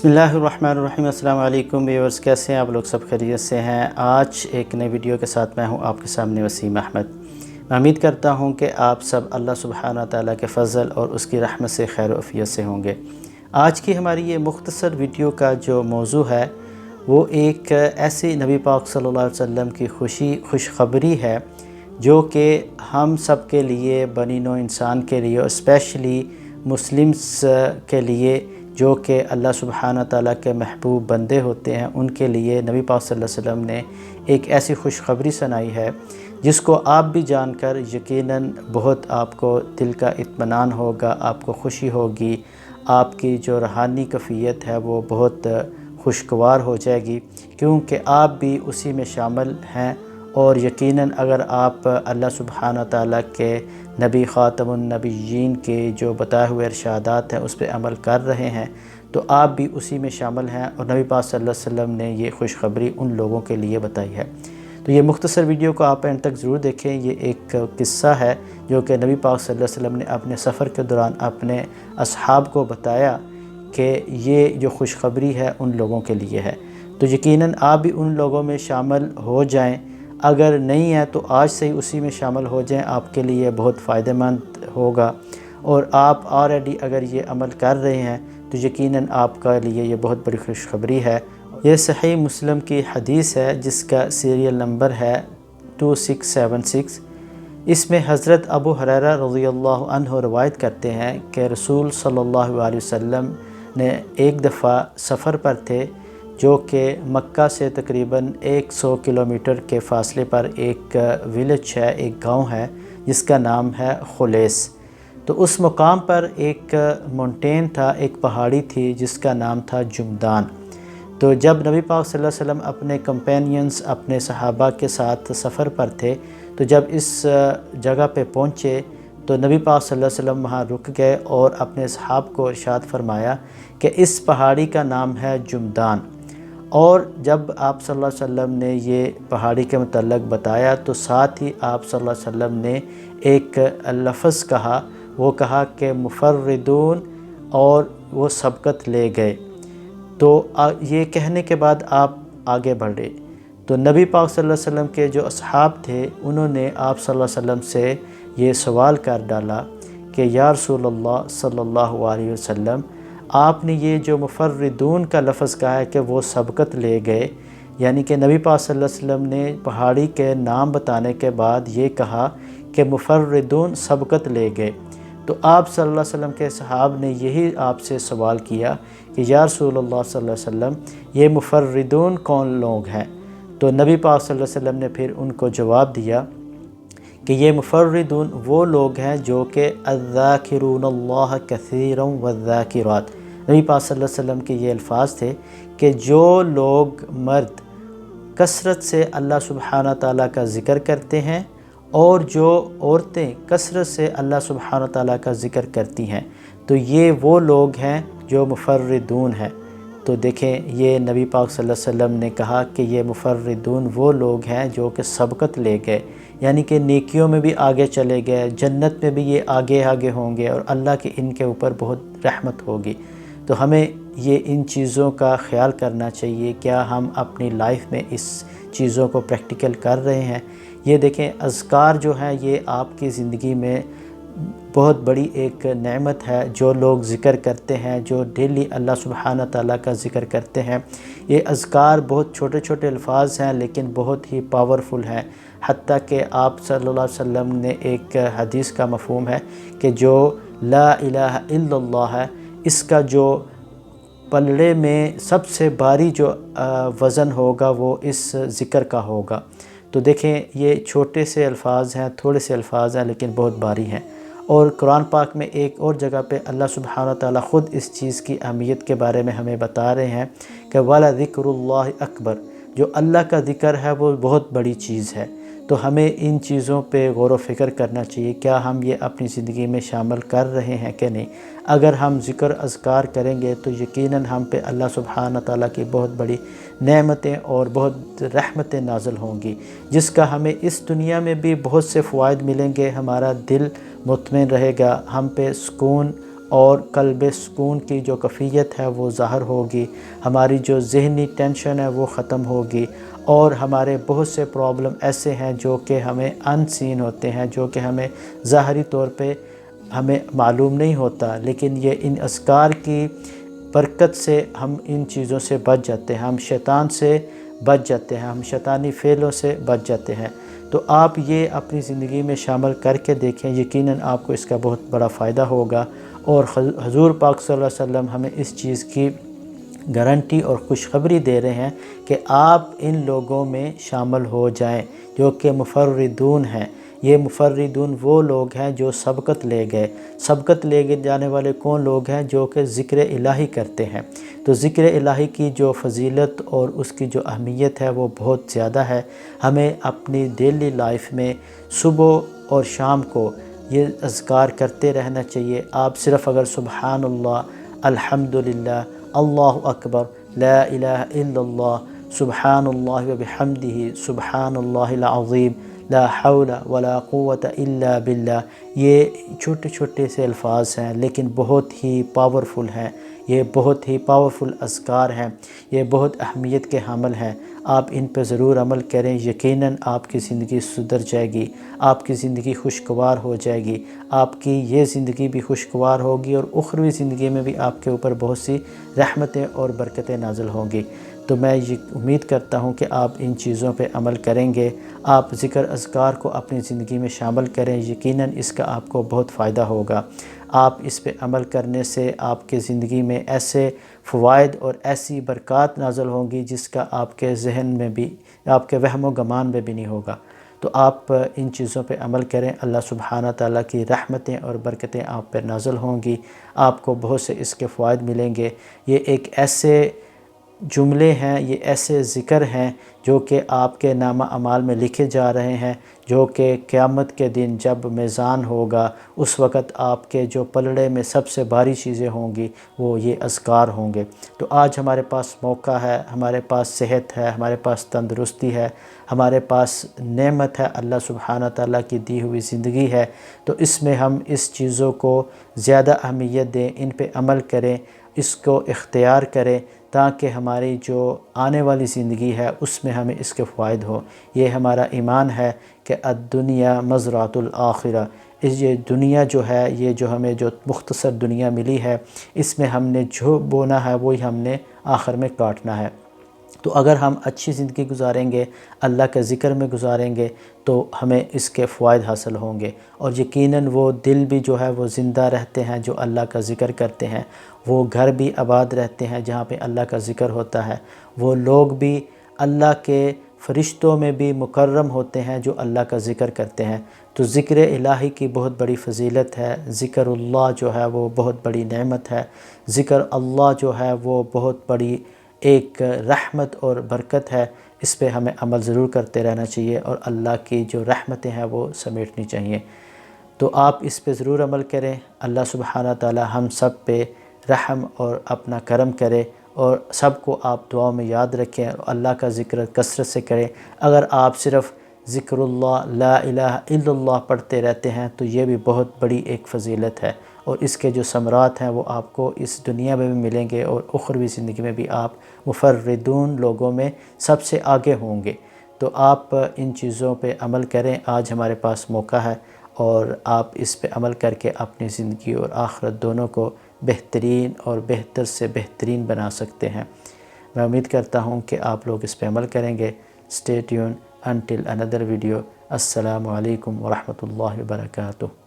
बिस्मिल्लाहिर्रहमानिर्रहीम। अस्सलाम वालेकुम व्यूअर्स, कैसे हैं आप लोग? सब खैरियत से हैं। आज एक नई वीडियो के साथ मैं हूं आपके सामने वसीम अहमद। मैं उम्मीद करता हूं कि आप सब अल्लाह सुब्हानहू व तआला के फ़ज़ल और उसकी रहमत से खैर वफ़ियत से होंगे। आज की हमारी ये मुख्तसर वीडियो का जो मौजू है वो एक ऐसी नबी पाक सल्लल्लाहु अलैहि वसल्लम की खुशखबरी है जो कि हम सब के लिए, बनी नौ इंसान के लिए और स्पेशली मुस्लिम्स के लिए, जो कि अल्लाह सुब्हानहू व तआला के महबूब बंदे होते हैं, उनके लिए नबी पाक सल्लल्लाहु अलैहि वसल्लम ने एक ऐसी खुशखबरी सुनाई है जिसको आप भी जानकर यकीनन बहुत आपको दिल का इत्मीनान होगा, आपको खुशी होगी, आपकी जो रूहानी कैफियत है वो बहुत खुशगवार हो जाएगी, क्योंकि आप भी उसी में शामिल हैं। और यकीनन अगर आप अल्लाह सुब्हानहू व तआला के नबी ख़ातमुन नबिय्यीन के जो बताए हुए इरशादात हैं उस पर अमल कर रहे हैं तो आप भी उसी में शामिल हैं। और नबी पाक सल्लल्लाहु अलैहि वसल्लम ने ये खुशखबरी उन लोगों के लिए बताई है। तो ये मुख्तसर वीडियो को आप एंड तक ज़रूर देखें। ये एक किस्सा है जो कि नबी पाक सल्लल्लाहु अलैहि वसल्लम ने अपने सफ़र के दौरान अपने असहाब को बताया कि ये जो खुशखबरी है उन लोगों के लिए है। तो यकीनन आप भी उन लोगों में शामिल हो जाएं। अगर नहीं है तो आज से ही उसी में शामिल हो जाएं, आपके लिए बहुत फ़ायदेमंद होगा। और आप ऑलरेडी अगर ये अमल कर रहे हैं तो यकीनन आपका लिए ये बहुत बड़ी खुशखबरी है। ये सही मुस्लिम की हदीस है जिसका सीरियल नंबर है 2676। इसमें हज़रत अबू हुरैरा रज़ियल्लाहु अन्हु रवायत करते हैं कि रसूल सल्लल्लाहु अलैहि वसल्लम ने एक दफ़ा सफ़र पर थे जो कि मक्का से तकरीबन 100 किलोमीटर के फ़ासले पर एक विलेज है, एक गांव है जिसका नाम है खुलेस। तो उस मुकाम पर एक माउंटेन था, एक पहाड़ी थी जिसका नाम था जुमदान। तो जब नबी पाक सल्लल्लाहु अलैहि वसल्लम अपने कंपेनियंस, अपने सहाबा के साथ सफ़र पर थे, तो जब इस जगह पे पहुँचे तो नबी पाक सल्लल्लाहु अलैहि वसल्लम वहाँ रुक गए और अपने सहाब को इरशाद फरमाया कि इस पहाड़ी का नाम है जुमदान। और जब आप सल्लल्लाहु अलैहि वसल्लम ने ये पहाड़ी के मुतल्लक़ बताया तो साथ ही आप सल्लल्लाहु अलैहि वसल्लम ने एक लफ्ज़ कहा, वो कहा कि मुफर्रिदून, और वो सबकत ले गए। तो ये कहने के बाद आप आगे बढ़े तो नबी पाक सल्लल्लाहु अलैहि वसल्लम के जो असहाब थे उन्होंने आप सल्लल्लाहु अलैहि वसल्लम से ये सवाल कर डाला कि या रसूलल्लाह सल्लल्लाहु अलैहि वसल्लम, आपने ये जो मुफर्रिदून का लफ्ज़ कहा है कि वो सबकत ले गए, यानी कि नबी पाक सल्लल्लाहु अलैहि वसल्लम ने पहाड़ी के नाम बताने के बाद ये कहा कि मुफर्रिदून सबकत ले गए। तो आप सल्लल्लाहु अलैहि वसल्लम के सहाब ने यही आपसे सवाल किया कि या रसूलल्लाह सल्लल्लाहु अलैहि वसल्लम, ये मुफर्रिदून कौन लोग हैं? तो नबी पाक सल्लल्लाहु अलैहि वसल्लम ने फिर उनको जवाब दिया कि ये मुफर्रिदून वो लोग हैं जो कि अज़्ज़ाकिरूनल्लाह कसीरन वज़्ज़ाकिरात। नबी पाक सल्लल्लाहु अलैहि वसल्लम के ये अल्फाज थे कि जो लोग मर्द कसरत से अल्लाह सुब्हानहू व तआला का ज़िक्र करते हैं और जो औरतें कसरत से अल्लाह सुब्हानहू व तआला का ज़िक्र करती हैं, तो ये वो लोग हैं जो मुफर्रिदून हैं। तो देखें, ये नबी पाक सल्लल्लाहु अलैहि वसल्लम ने कहा कि ये मुफर्रिदून वो लोग हैं जो कि सबकत ले गए, यानी कि नेकियों में भी आगे चले गए, जन्नत में भी ये आगे आगे होंगे और अल्लाह की इनके ऊपर बहुत रहमत होगी। तो हमें ये इन चीज़ों का ख्याल करना चाहिए। क्या हम अपनी लाइफ में इस चीज़ों को प्रैक्टिकल कर रहे हैं? ये देखें, अज़कार जो है ये आपकी ज़िंदगी में बहुत बड़ी एक नेमत है। जो लोग ज़िक्र करते हैं, जो डेली अल्लाह सुब्हानहू व तआला का ज़िक्र करते हैं, ये अज़कार बहुत छोटे छोटे अल्फाज हैं लेकिन बहुत ही पावरफुल हैं। हत्ता कि आप सल्लल्लाहु अलैहि वसल्लम ने एक हदीस का मफ़हूम है कि जो ला इलाहा इल्लल्लाह है, इसका जो पलड़े में सबसे भारी जो वज़न होगा वो इस ज़िक्र का होगा। तो देखें, ये छोटे से अल्फाज हैं, थोड़े से अल्फाज हैं लेकिन बहुत भारी हैं। और कुरान पाक में एक और जगह पे अल्लाह सुब्हानहू व तआला ख़ुद इस चीज़ की अहमियत के बारे में हमें बता रहे हैं कि वला ज़िक्रुल्लाहि अकबर, जो अल्लाह का ज़िक्र है वो बहुत बड़ी चीज़ है। तो हमें इन चीज़ों पे गौर व फ़िक्र करना चाहिए, क्या हम ये अपनी ज़िंदगी में शामिल कर रहे हैं कि नहीं। अगर हम ज़िक्र अज़कार करेंगे तो यकीनन हम पे अल्लाह सुब्हानहू व तआला की बहुत बड़ी नेमतें और बहुत रहमतें नाज़िल होंगी, जिसका हमें इस दुनिया में भी बहुत से फ़वाइद मिलेंगे। हमारा दिल मुतमईन रहेगा, हम पे सुकून اور قلب سکون کی جو کیفیت ہے وہ ظاہر ہوگی، ہماری جو ذہنی ٹینشن ہے وہ ختم ہوگی، اور ہمارے بہت سے پرابلم ایسے ہیں جو کہ ہمیں ان سین ہوتے ہیں، جو کہ ہمیں ظاہری طور پہ ہمیں معلوم نہیں ہوتا، لیکن یہ ان اذکار کی برکت سے ہم ان چیزوں سے بچ جاتے ہیں، ہم شیطان سے بچ جاتے ہیں، ہم شیطانی فعلوں سے بچ جاتے ہیں۔ تو آپ یہ اپنی زندگی میں شامل کر کے دیکھیں، یقیناً آپ کو اس کا بہت بڑا فائدہ ہوگا، اور حضور پاک صلی اللہ علیہ وسلم ہمیں اس چیز کی گارنٹی اور خوشخبری دے رہے ہیں کہ آپ ان لوگوں میں شامل ہو جائیں جو کہ مفردون ہیں۔ یہ مفردون وہ لوگ ہیں جو سبقت لے گئے۔ سبقت لے گئے جانے والے کون لوگ ہیں؟ جو کہ ذکر الہی کرتے ہیں۔ تو ذکر الہی کی جو فضیلت اور اس کی جو اہمیت ہے وہ بہت زیادہ ہے۔ ہمیں اپنی ڈیلی لائف میں صبح اور شام کو یہ اذکار کرتے رہنا چاہیے۔ آپ صرف اگر سبحان اللہ، الحمدللہ، اللہ اکبر، لا الہ الا اللہ، سبحان اللہ وبحمدہ، سبحان اللہ العظیم، لا حول ولا قوت الا باللہ، یہ چھوٹے چھوٹے سے الفاظ ہیں لیکن بہت ہی پاورفل ہیں، یہ بہت ہی پاورفل اذکار ہیں، یہ بہت اہمیت کے حامل ہیں۔ آپ ان پہ ضرور عمل کریں، یقیناً آپ کی زندگی سدھر جائے گی، آپ کی زندگی خوشگوار ہو جائے گی، آپ کی یہ زندگی بھی خوشگوار ہوگی، اور اخروی زندگی میں بھی آپ کے اوپر بہت سی رحمتیں اور برکتیں نازل ہوں گی۔ تو میں یہ امید کرتا ہوں کہ آپ ان چیزوں پہ عمل کریں گے، آپ ذکر اذکار کو اپنی زندگی میں شامل کریں، یقیناً اس کا آپ کو بہت فائدہ ہوگا۔ آپ اس پہ عمل کرنے سے آپ کی زندگی میں ایسے فوائد اور ایسی برکات نازل ہوں گی جس کا آپ کے ذہن میں بھی، آپ کے وہم و گمان میں بھی نہیں ہوگا۔ تو آپ ان چیزوں پہ عمل کریں، اللہ سبحانہ تعالیٰ کی رحمتیں اور برکتیں آپ پر نازل ہوں گی، آپ کو بہت سے اس کے فوائد ملیں گے۔ یہ ایک ایسے جملے ہیں، یہ ایسے ذکر ہیں جو کہ آپ کے نامہ اعمال میں لکھے جا رہے ہیں، جو کہ قیامت کے دن جب میزان ہوگا اس وقت آپ کے جو پلڑے میں سب سے بھاری چیزیں ہوں گی وہ یہ اذکار ہوں گے۔ تو آج ہمارے پاس موقع ہے، ہمارے پاس صحت ہے، ہمارے پاس تندرستی ہے، ہمارے پاس نعمت ہے، اللہ سبحانہ تعالیٰ کی دی ہوئی زندگی ہے، تو اس میں ہم اس چیزوں کو زیادہ اہمیت دیں، ان پہ عمل کریں، اس کو اختیار کریں، تاکہ ہماری جو آنے والی زندگی ہے اس میں ہمیں اس کے فوائد ہوں۔ یہ ہمارا ایمان ہے کہ الدنیا مزرعۃ الآخرہ، یہ دنیا جو ہے، یہ جو ہمیں جو مختصر دنیا ملی ہے، اس میں ہم نے جو بونا ہے وہی ہم نے آخر میں کاٹنا ہے۔ تو اگر ہم اچھی زندگی گزاریں گے، اللہ کے ذکر میں گزاریں گے، تو ہمیں اس کے فوائد حاصل ہوں گے، اور یقیناً وہ دل بھی جو ہے وہ زندہ رہتے ہیں جو اللہ کا ذکر کرتے ہیں، وہ گھر بھی آباد رہتے ہیں جہاں پہ اللہ کا ذکر ہوتا ہے، وہ لوگ بھی اللہ کے فرشتوں میں بھی مکرم ہوتے ہیں جو اللہ کا ذکر کرتے ہیں۔ تو ذکر الہی کی بہت بڑی فضیلت ہے، ذکر اللہ جو ہے وہ بہت بڑی نعمت ہے، ذکر اللہ جو ہے وہ بہت بڑی ایک رحمت اور برکت ہے۔ اس پہ ہمیں عمل ضرور کرتے رہنا چاہیے، اور اللہ کی جو رحمتیں ہیں وہ سمیٹنی چاہیے۔ تو آپ اس پہ ضرور عمل کریں، اللہ سبحانہ تعالی ہم سب پہ رحم اور اپنا کرم کرے، اور سب کو آپ دعاؤں میں یاد رکھیں، اور اللہ کا ذکر کثرت سے کریں۔ اگر آپ صرف ذکر اللہ، لا الہ الا اللہ پڑھتے رہتے ہیں تو یہ بھی بہت بڑی ایک فضیلت ہے، اور اس کے جو ثمرات ہیں وہ آپ کو اس دنیا میں بھی ملیں گے، اور اخروی زندگی میں بھی آپ مفردون لوگوں میں سب سے آگے ہوں گے۔ تو آپ ان چیزوں پہ عمل کریں، آج ہمارے پاس موقع ہے، اور آپ اس پہ عمل کر کے اپنی زندگی اور آخرت دونوں کو بہترین اور بہتر سے بہترین بنا سکتے ہیں۔ میں امید کرتا ہوں کہ آپ لوگ اس پہ عمل کریں گے۔ اسٹے ٹیون انٹل اندر ویڈیو۔ السلام علیکم ورحمۃ اللہ وبرکاتہ۔